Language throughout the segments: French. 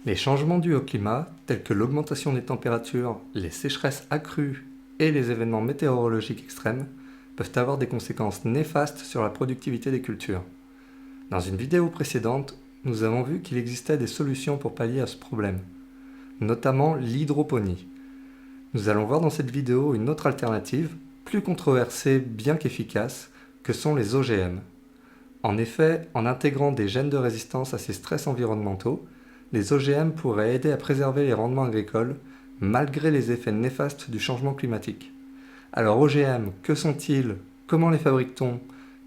Les changements dus au climat, tels que l'augmentation des températures, les sécheresses accrues et les événements météorologiques extrêmes, peuvent avoir des conséquences néfastes sur la productivité des cultures. Dans une vidéo précédente, nous avons vu qu'il existait des solutions pour pallier à ce problème, notamment l'hydroponie. Nous allons voir dans cette vidéo une autre alternative, plus controversée bien qu'efficace, que sont les OGM. En effet, en intégrant des gènes de résistance à ces stress environnementaux, les OGM pourraient aider à préserver les rendements agricoles malgré les effets néfastes du changement climatique. Alors OGM, que sont-ils? Comment les fabrique-t-on?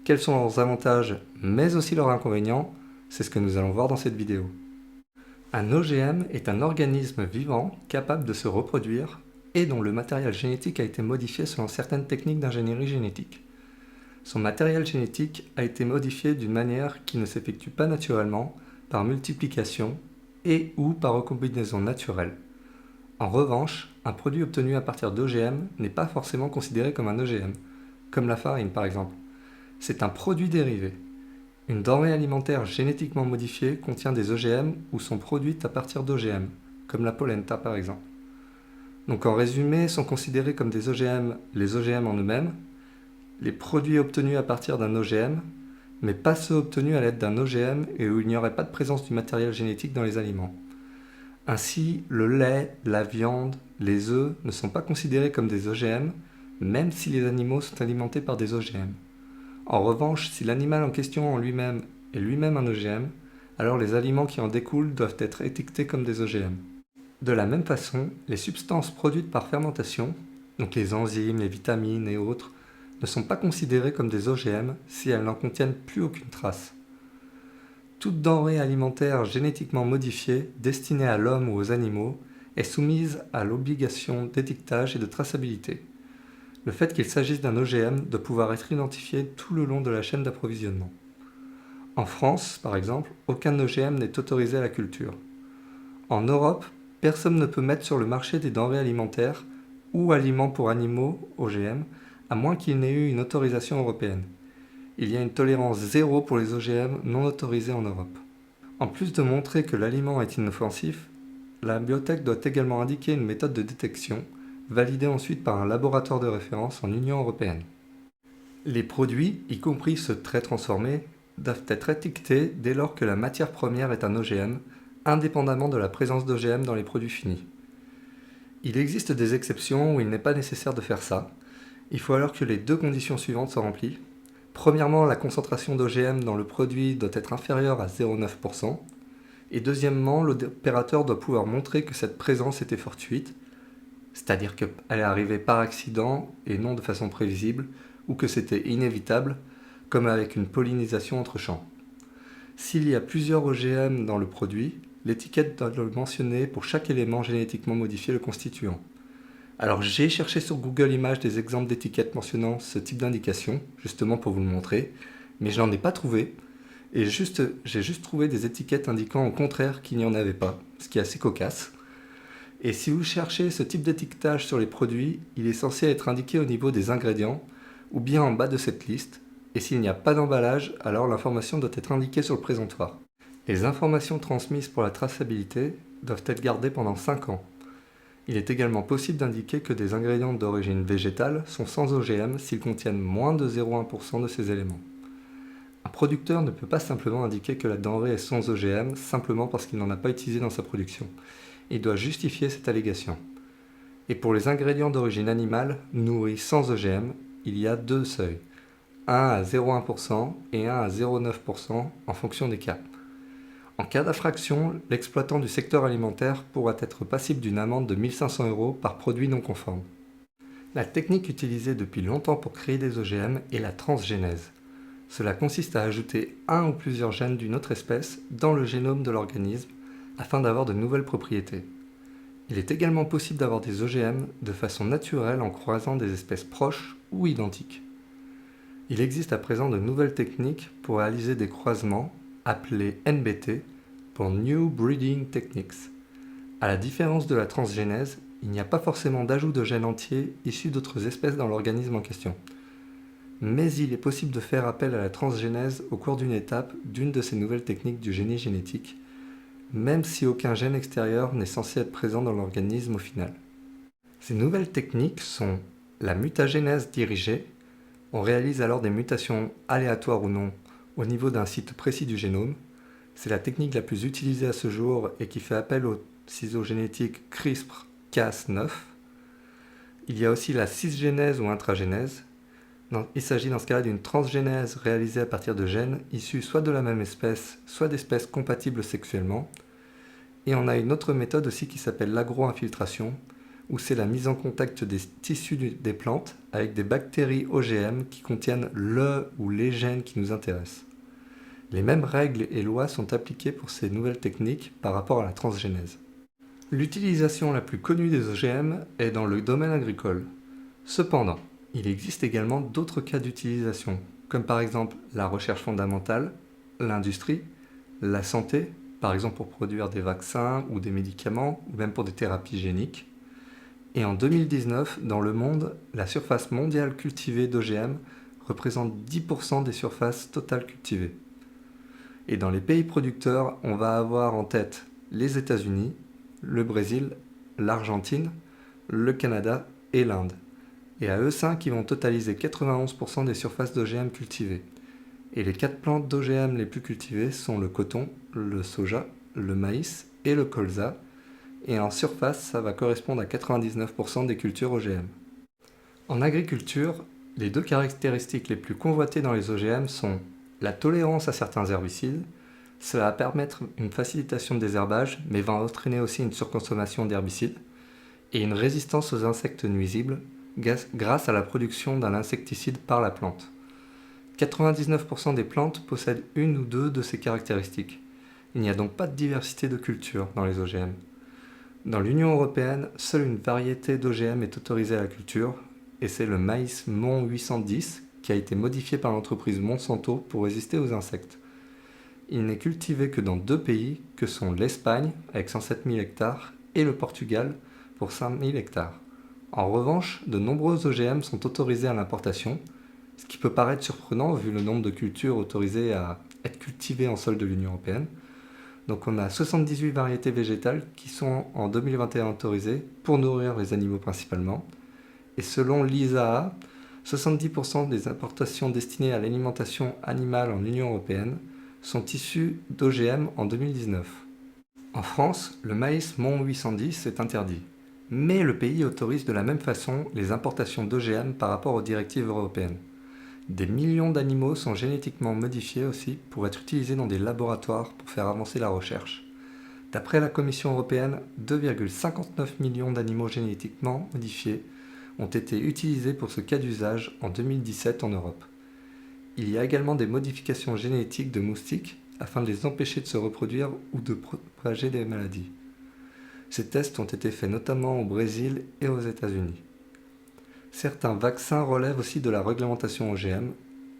Quels sont leurs avantages, mais aussi leurs inconvénients? C'est ce que nous allons voir dans cette vidéo. Un OGM est un organisme vivant capable de se reproduire et dont le matériel génétique a été modifié selon certaines techniques d'ingénierie génétique. Son matériel génétique a été modifié d'une manière qui ne s'effectue pas naturellement, par multiplication et ou par recombinaison naturelle. En revanche, un produit obtenu à partir d'OGM n'est pas forcément considéré comme un OGM, comme la farine par exemple. C'est un produit dérivé. Une denrée alimentaire génétiquement modifiée contient des OGM ou sont produites à partir d'OGM, comme la polenta par exemple. Donc en résumé, sont considérés comme des OGM les OGM en eux-mêmes, les produits obtenus à partir d'un OGM, mais pas ceux obtenus à l'aide d'un OGM et où il n'y aurait pas de présence du matériel génétique dans les aliments. Ainsi, le lait, la viande, les œufs ne sont pas considérés comme des OGM, même si les animaux sont alimentés par des OGM. En revanche, si l'animal en question en lui-même est lui-même un OGM, alors les aliments qui en découlent doivent être étiquetés comme des OGM. De la même façon, les substances produites par fermentation, donc les enzymes, les vitamines et autres, ne sont pas considérées comme des OGM si elles n'en contiennent plus aucune trace. Toute denrée alimentaire génétiquement modifiée, destinée à l'homme ou aux animaux, est soumise à l'obligation d'étiquetage et de traçabilité. Le fait qu'il s'agisse d'un OGM doit pouvoir être identifié tout le long de la chaîne d'approvisionnement. En France, par exemple, aucun OGM n'est autorisé à la culture. En Europe, personne ne peut mettre sur le marché des denrées alimentaires ou aliments pour animaux, OGM, à moins qu'il n'ait eu une autorisation européenne. Il y a une tolérance zéro pour les OGM non autorisés en Europe. En plus de montrer que l'aliment est inoffensif, la biotech doit également indiquer une méthode de détection, validée ensuite par un laboratoire de référence en Union européenne. Les produits, y compris ceux très transformés, doivent être étiquetés dès lors que la matière première est un OGM, indépendamment de la présence d'OGM dans les produits finis. Il existe des exceptions où il n'est pas nécessaire de faire ça. Il faut alors que les deux conditions suivantes soient remplies. Premièrement, la concentration d'OGM dans le produit doit être inférieure à 0,9%. Et deuxièmement, l'opérateur doit pouvoir montrer que cette présence était fortuite, c'est-à-dire qu'elle est arrivée par accident et non de façon prévisible, ou que c'était inévitable, comme avec une pollinisation entre champs. S'il y a plusieurs OGM dans le produit, l'étiquette doit le mentionner pour chaque élément génétiquement modifié le constituant. Alors j'ai cherché sur Google Images des exemples d'étiquettes mentionnant ce type d'indication, justement pour vous le montrer, mais je n'en ai pas trouvé, et j'ai juste trouvé des étiquettes indiquant au contraire qu'il n'y en avait pas, ce qui est assez cocasse. Et si vous cherchez ce type d'étiquetage sur les produits, il est censé être indiqué au niveau des ingrédients, ou bien en bas de cette liste, et s'il n'y a pas d'emballage, alors l'information doit être indiquée sur le présentoir. Les informations transmises pour la traçabilité doivent être gardées pendant 5 ans. Il est également possible d'indiquer que des ingrédients d'origine végétale sont sans OGM s'ils contiennent moins de 0,1% de ces éléments. Un producteur ne peut pas simplement indiquer que la denrée est sans OGM simplement parce qu'il n'en a pas utilisé dans sa production. Il doit justifier cette allégation. Et pour les ingrédients d'origine animale nourris sans OGM, il y a deux seuils, un à 0,1% et un à 0,9% en fonction des cas. En cas d'infraction, l'exploitant du secteur alimentaire pourra être passible d'une amende de 1 500 € par produit non conforme. La technique utilisée depuis longtemps pour créer des OGM est la transgénèse. Cela consiste à ajouter un ou plusieurs gènes d'une autre espèce dans le génome de l'organisme afin d'avoir de nouvelles propriétés. Il est également possible d'avoir des OGM de façon naturelle en croisant des espèces proches ou identiques. Il existe à présent de nouvelles techniques pour réaliser des croisements appelés NBT pour New Breeding Techniques. À la différence de la transgénèse, il n'y a pas forcément d'ajout de gènes entiers issus d'autres espèces dans l'organisme en question. Mais il est possible de faire appel à la transgénèse au cours d'une étape d'une de ces nouvelles techniques du génie génétique, même si aucun gène extérieur n'est censé être présent dans l'organisme au final. Ces nouvelles techniques sont la mutagénèse dirigée. On réalise alors des mutations aléatoires ou non au niveau d'un site précis du génome. C'est la technique la plus utilisée à ce jour et qui fait appel au ciseau génétique CRISPR-Cas9. Il y a aussi la cisgénèse ou intragénèse. Il s'agit dans ce cas-là d'une transgénèse réalisée à partir de gènes issus soit de la même espèce, soit d'espèces compatibles sexuellement. Et on a une autre méthode aussi qui s'appelle l'agro-infiltration, où c'est la mise en contact des tissus des plantes avec des bactéries OGM qui contiennent le ou les gènes qui nous intéressent. Les mêmes règles et lois sont appliquées pour ces nouvelles techniques par rapport à la transgénèse. L'utilisation la plus connue des OGM est dans le domaine agricole. Cependant, il existe également d'autres cas d'utilisation, comme par exemple la recherche fondamentale, l'industrie, la santé, par exemple pour produire des vaccins ou des médicaments, ou même pour des thérapies géniques. Et en 2019, dans le monde, la surface mondiale cultivée d'OGM représente 10% des surfaces totales cultivées. Et dans les pays producteurs, on va avoir en tête les États-Unis, le Brésil, l'Argentine, le Canada et l'Inde. Et à eux 5, ils vont totaliser 91% des surfaces d'OGM cultivées. Et les 4 plantes d'OGM les plus cultivées sont le coton, le soja, le maïs et le colza. Et en surface, ça va correspondre à 99% des cultures OGM. En agriculture, les deux caractéristiques les plus convoitées dans les OGM sont la tolérance à certains herbicides. Cela va permettre une facilitation de désherbage, mais va entraîner aussi une surconsommation d'herbicides, et une résistance aux insectes nuisibles grâce à la production d'un insecticide par la plante. 99% des plantes possèdent une ou deux de ces caractéristiques. Il n'y a donc pas de diversité de cultures dans les OGM. Dans l'Union européenne, seule une variété d'OGM est autorisée à la culture, et c'est le maïs MON 810 qui a été modifié par l'entreprise Monsanto pour résister aux insectes. Il n'est cultivé que dans 2 pays, que sont l'Espagne avec 107 000 hectares et le Portugal pour 5 000 hectares. En revanche, de nombreux OGM sont autorisés à l'importation, ce qui peut paraître surprenant vu le nombre de cultures autorisées à être cultivées en sol de l'Union européenne. Donc on a 78 variétés végétales qui sont en 2021 autorisées pour nourrir les animaux principalement. Et selon l'ISAA, 70% des importations destinées à l'alimentation animale en Union européenne sont issues d'OGM en 2019. En France, le maïs MON 810 est interdit. Mais le pays autorise de la même façon les importations d'OGM par rapport aux directives européennes. Des millions d'animaux sont génétiquement modifiés aussi pour être utilisés dans des laboratoires pour faire avancer la recherche. D'après la Commission européenne, 2,59 millions d'animaux génétiquement modifiés ont été utilisés pour ce cas d'usage en 2017 en Europe. Il y a également des modifications génétiques de moustiques afin de les empêcher de se reproduire ou de propager des maladies. Ces tests ont été faits notamment au Brésil et aux États-Unis. Certains vaccins relèvent aussi de la réglementation OGM.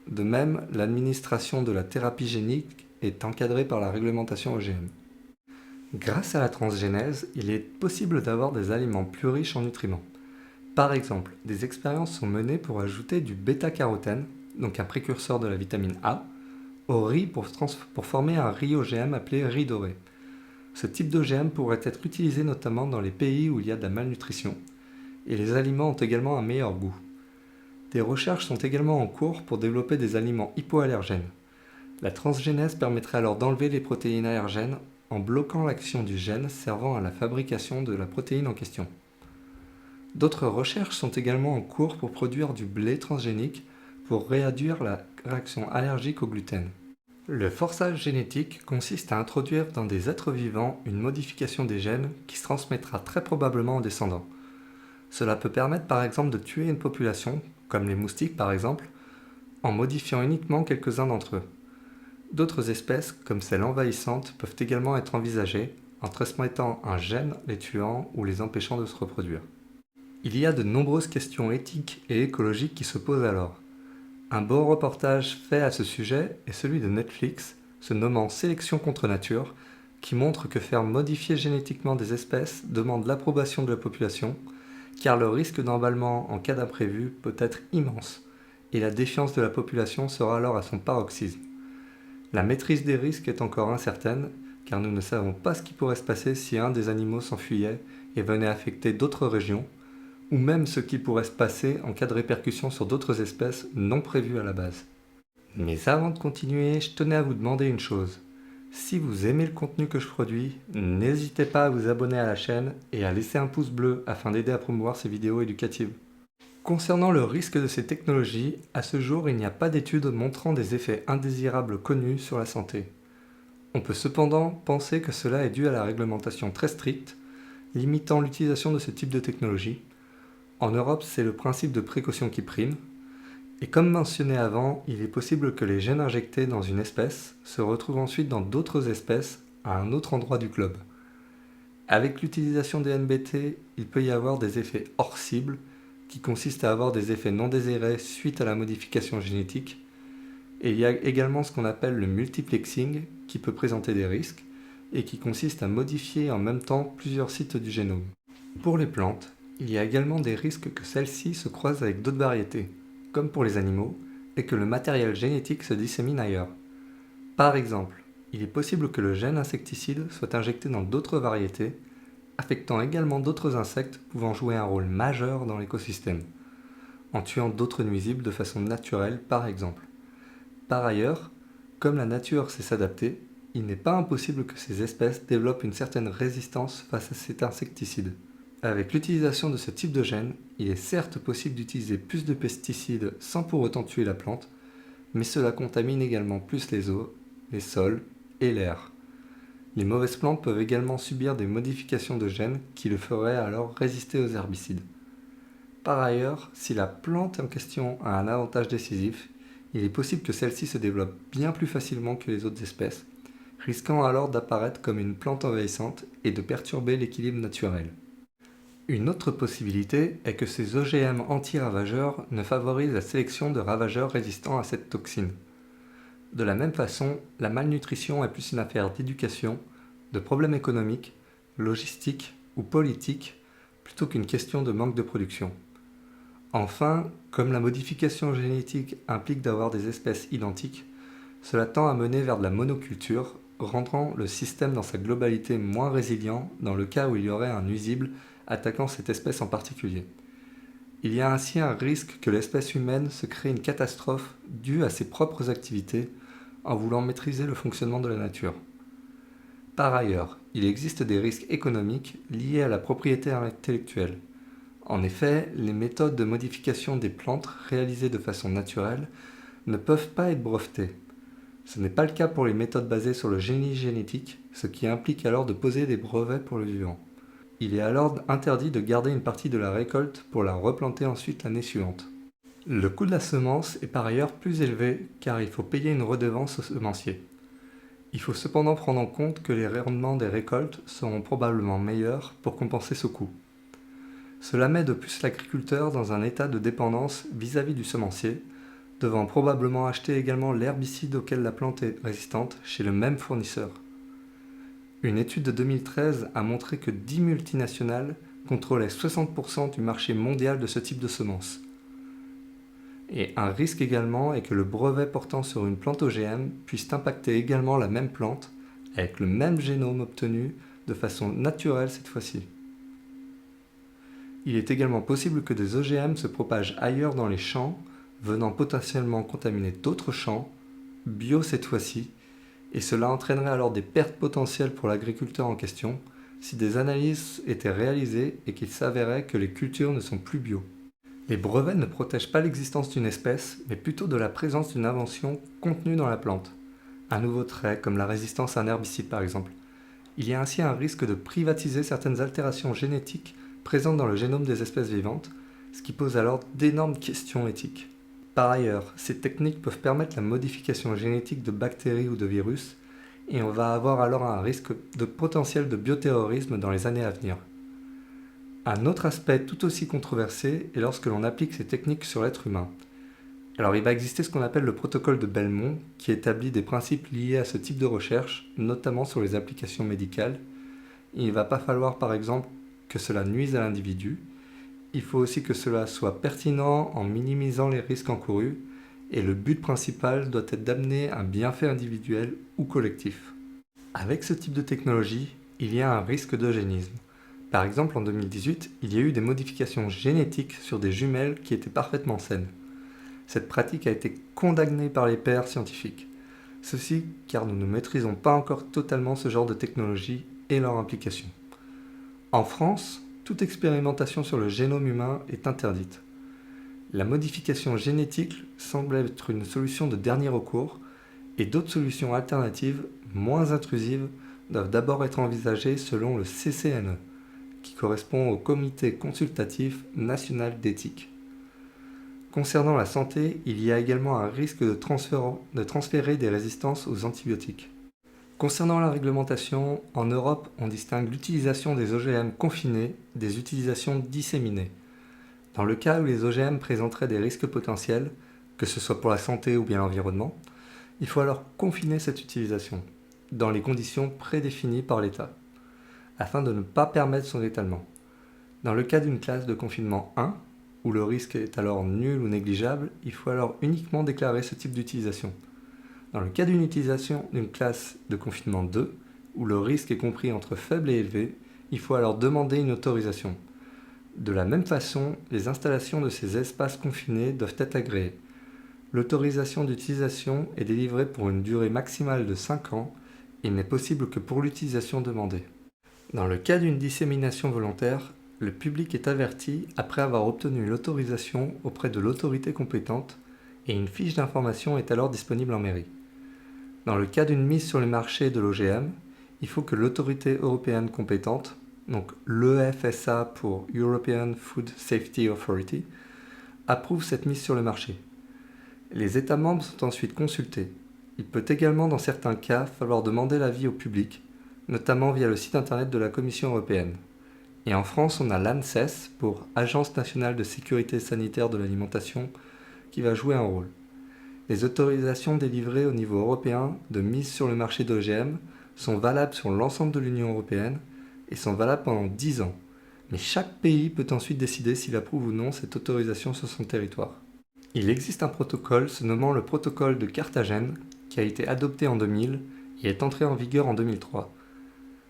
De même, l'administration de la thérapie génique est encadrée par la réglementation OGM. Grâce à la transgénèse, il est possible d'avoir des aliments plus riches en nutriments. Par exemple, des expériences sont menées pour ajouter du bêta-carotène, donc un précurseur de la vitamine A, au riz pour former un riz OGM appelé riz doré. Ce type d'OGM pourrait être utilisé notamment dans les pays où il y a de la malnutrition, et les aliments ont également un meilleur goût. Des recherches sont également en cours pour développer des aliments hypoallergènes. La transgénèse permettrait alors d'enlever les protéines allergènes en bloquant l'action du gène servant à la fabrication de la protéine en question. D'autres recherches sont également en cours pour produire du blé transgénique pour réduire la réaction allergique au gluten. Le forçage génétique consiste à introduire dans des êtres vivants une modification des gènes qui se transmettra très probablement aux descendants. Cela peut permettre par exemple de tuer une population, comme les moustiques par exemple, en modifiant uniquement quelques-uns d'entre eux. D'autres espèces, comme celles envahissantes, peuvent également être envisagées en transmettant un gène les tuant ou les empêchant de se reproduire. Il y a de nombreuses questions éthiques et écologiques qui se posent alors. Un beau reportage fait à ce sujet est celui de Netflix, se nommant Sélection contre nature, qui montre que faire modifier génétiquement des espèces demande l'approbation de la population, car le risque d'emballement en cas d'imprévu peut être immense, et la défiance de la population sera alors à son paroxysme. La maîtrise des risques est encore incertaine, car nous ne savons pas ce qui pourrait se passer si un des animaux s'enfuyait et venait affecter d'autres régions, ou même ce qui pourrait se passer en cas de répercussions sur d'autres espèces non prévues à la base. Mais avant de continuer, je tenais à vous demander une chose. Si vous aimez le contenu que je produis, n'hésitez pas à vous abonner à la chaîne et à laisser un pouce bleu afin d'aider à promouvoir ces vidéos éducatives. Concernant le risque de ces technologies, à ce jour il n'y a pas d'études montrant des effets indésirables connus sur la santé. On peut cependant penser que cela est dû à la réglementation très stricte, limitant l'utilisation de ce type de technologie. En Europe, c'est le principe de précaution qui prime. Et comme mentionné avant, il est possible que les gènes injectés dans une espèce se retrouvent ensuite dans d'autres espèces à un autre endroit du globe. Avec l'utilisation des NBT, il peut y avoir des effets hors cible, qui consistent à avoir des effets non désirés suite à la modification génétique. Et il y a également ce qu'on appelle le multiplexing, qui peut présenter des risques, et qui consiste à modifier en même temps plusieurs sites du génome. Pour les plantes, il y a également des risques que celles-ci se croisent avec d'autres variétés, comme pour les animaux, et que le matériel génétique se dissémine ailleurs. Par exemple, il est possible que le gène insecticide soit injecté dans d'autres variétés, affectant également d'autres insectes pouvant jouer un rôle majeur dans l'écosystème, en tuant d'autres nuisibles de façon naturelle par exemple. Par ailleurs, comme la nature sait s'adapter, il n'est pas impossible que ces espèces développent une certaine résistance face à cet insecticide. Avec l'utilisation de ce type de gène, il est certes possible d'utiliser plus de pesticides sans pour autant tuer la plante, mais cela contamine également plus les eaux, les sols et l'air. Les mauvaises plantes peuvent également subir des modifications de gènes qui le feraient alors résister aux herbicides. Par ailleurs, si la plante en question a un avantage décisif, il est possible que celle-ci se développe bien plus facilement que les autres espèces, risquant alors d'apparaître comme une plante envahissante et de perturber l'équilibre naturel. Une autre possibilité est que ces OGM anti-ravageurs ne favorisent la sélection de ravageurs résistants à cette toxine. De la même façon, la malnutrition est plus une affaire d'éducation, de problèmes économiques, logistiques ou politiques, plutôt qu'une question de manque de production. Enfin, comme la modification génétique implique d'avoir des espèces identiques, cela tend à mener vers de la monoculture, rendant le système dans sa globalité moins résilient dans le cas où il y aurait un nuisible attaquant cette espèce en particulier. Il y a ainsi un risque que l'espèce humaine se crée une catastrophe due à ses propres activités en voulant maîtriser le fonctionnement de la nature. Par ailleurs, il existe des risques économiques liés à la propriété intellectuelle. En effet, les méthodes de modification des plantes réalisées de façon naturelle ne peuvent pas être brevetées. Ce n'est pas le cas pour les méthodes basées sur le génie génétique, ce qui implique alors de poser des brevets pour le vivant. Il est alors interdit de garder une partie de la récolte pour la replanter ensuite l'année suivante. Le coût de la semence est par ailleurs plus élevé car il faut payer une redevance au semencier. Il faut cependant prendre en compte que les rendements des récoltes seront probablement meilleurs pour compenser ce coût. Cela met de plus l'agriculteur dans un état de dépendance vis-à-vis du semencier, devant probablement acheter également l'herbicide auquel la plante est résistante chez le même fournisseur. Une étude de 2013 a montré que 10 multinationales contrôlaient 60% du marché mondial de ce type de semences. Et un risque également est que le brevet portant sur une plante OGM puisse impacter également la même plante, avec le même génome obtenu, de façon naturelle cette fois-ci. Il est également possible que des OGM se propagent ailleurs dans les champs, venant potentiellement contaminer d'autres champs, bio cette fois-ci, et cela entraînerait alors des pertes potentielles pour l'agriculteur en question si des analyses étaient réalisées et qu'il s'avérait que les cultures ne sont plus bio. Les brevets ne protègent pas l'existence d'une espèce, mais plutôt de la présence d'une invention contenue dans la plante. Un nouveau trait, comme la résistance à un herbicide par exemple. Il y a ainsi un risque de privatiser certaines altérations génétiques présentes dans le génome des espèces vivantes, ce qui pose alors d'énormes questions éthiques. Par ailleurs, ces techniques peuvent permettre la modification génétique de bactéries ou de virus, et on va avoir alors un risque de potentiel de bioterrorisme dans les années à venir. Un autre aspect tout aussi controversé est lorsque l'on applique ces techniques sur l'être humain. Alors il va exister ce qu'on appelle le protocole de Belmont, qui établit des principes liés à ce type de recherche, notamment sur les applications médicales. Il ne va pas falloir par exemple que cela nuise à l'individu. Il faut aussi que cela soit pertinent en minimisant les risques encourus, et le but principal doit être d'amener un bienfait individuel ou collectif. Avec ce type de technologie, il y a un risque d'eugénisme. Par exemple, en 2018, il y a eu des modifications génétiques sur des jumelles qui étaient parfaitement saines. Cette pratique a été condamnée par les pairs scientifiques. Ceci car nous ne maîtrisons pas encore totalement ce genre de technologie et leur implication. En France, toute expérimentation sur le génome humain est interdite. La modification génétique semble être une solution de dernier recours et d'autres solutions alternatives, moins intrusives, doivent d'abord être envisagées selon le CCNE, qui correspond au Comité consultatif national d'éthique. Concernant la santé, il y a également un risque de transférer des résistances aux antibiotiques. Concernant la réglementation, en Europe, on distingue l'utilisation des OGM confinés des utilisations disséminées. Dans le cas où les OGM présenteraient des risques potentiels, que ce soit pour la santé ou bien l'environnement, il faut alors confiner cette utilisation, dans les conditions prédéfinies par l'État, afin de ne pas permettre son étalement. Dans le cas d'une classe de confinement 1, où le risque est alors nul ou négligeable, il faut alors uniquement déclarer ce type d'utilisation. Dans le cas d'une utilisation d'une classe de confinement 2, où le risque est compris entre faible et élevé, il faut alors demander une autorisation. De la même façon, les installations de ces espaces confinés doivent être agréées. L'autorisation d'utilisation est délivrée pour une durée maximale de 5 ans et n'est possible que pour l'utilisation demandée. Dans le cas d'une dissémination volontaire, le public est averti après avoir obtenu l'autorisation auprès de l'autorité compétente et une fiche d'information est alors disponible en mairie. Dans le cas d'une mise sur le marché de l'OGM, il faut que l'autorité européenne compétente, donc l'EFSA pour European Food Safety Authority, approuve cette mise sur le marché. Les États membres sont ensuite consultés. Il peut également dans certains cas falloir demander l'avis au public, notamment via le site internet de la Commission européenne. Et en France, on a l'ANSES pour Agence nationale de sécurité sanitaire de l'alimentation qui va jouer un rôle. Les autorisations délivrées au niveau européen de mise sur le marché d'OGM sont valables sur l'ensemble de l'Union européenne et sont valables pendant 10 ans. Mais chaque pays peut ensuite décider s'il approuve ou non cette autorisation sur son territoire. Il existe un protocole se nommant le protocole de Carthagène qui a été adopté en 2000 et est entré en vigueur en 2003.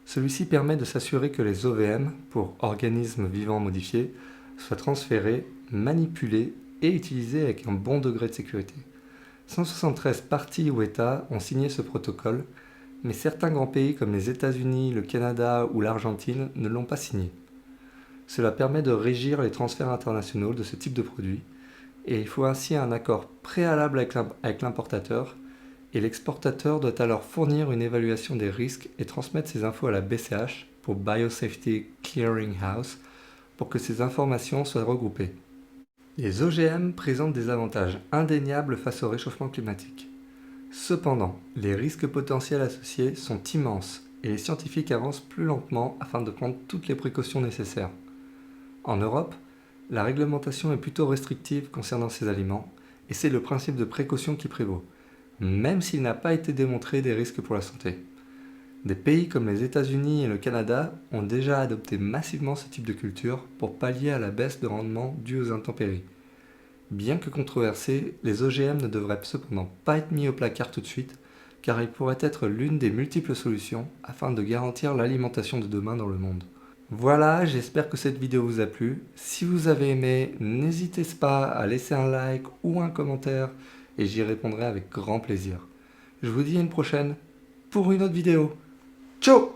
Celui-ci permet de s'assurer que les OVM, pour organismes vivants modifiés, soient transférés, manipulés et utilisés avec un bon degré de sécurité. 173 parties ou États ont signé ce protocole, mais certains grands pays comme les États-Unis, le Canada ou l'Argentine ne l'ont pas signé. Cela permet de régir les transferts internationaux de ce type de produits, et il faut ainsi un accord préalable avec l'importateur, et l'exportateur doit alors fournir une évaluation des risques et transmettre ces infos à la BCH pour Biosafety Clearinghouse pour que ces informations soient regroupées. Les OGM présentent des avantages indéniables face au réchauffement climatique. Cependant, les risques potentiels associés sont immenses et les scientifiques avancent plus lentement afin de prendre toutes les précautions nécessaires. En Europe, la réglementation est plutôt restrictive concernant ces aliments et c'est le principe de précaution qui prévaut, même s'il n'a pas été démontré des risques pour la santé. Des pays comme les États-Unis et le Canada ont déjà adopté massivement ce type de culture pour pallier à la baisse de rendement due aux intempéries. Bien que controversés, les OGM ne devraient cependant pas être mis au placard tout de suite, car ils pourraient être l'une des multiples solutions afin de garantir l'alimentation de demain dans le monde. Voilà, j'espère que cette vidéo vous a plu. Si vous avez aimé, n'hésitez pas à laisser un like ou un commentaire et j'y répondrai avec grand plaisir. Je vous dis à une prochaine pour une autre vidéo. Ciao!